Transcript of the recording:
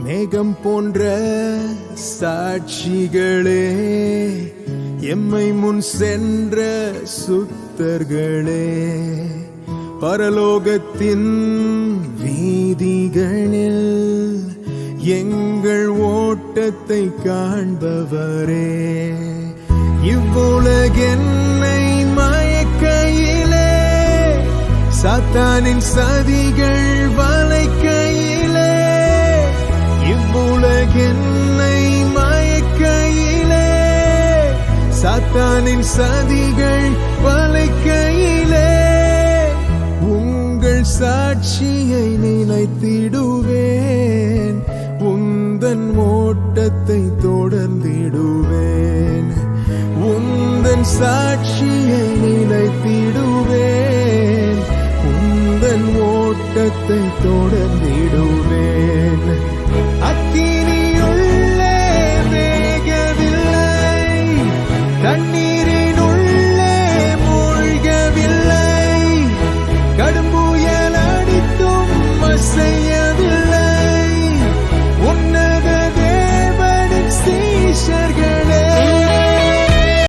மேகம் போன்ற சாட்சிகளே, எம்மை முன் சென்ற சுத்தர்களே, பரலோகத்தின் வீதிகளில் எங்கள் ஓட்டத்தை காண்பவரே, இவ்வுலகென்னை மயக்கையிலே சாத்தானின் சதிகள் வளைக்கையிலே, இவ்வுலகென்னை மயக்கையிலே சாத்தானின் சதிகள் வளைக்கையிலே, உங்கள் சாட்சியை நிலைத்திடுவேன், உந்தன் ஓட்டத்தை தொடர்ந்திடுவேன், உந்தன் சாட்சியை நிலைத்திடுவேன், உந்தன் ஓட்டத்தை தொடர்ந்திடுவேன்.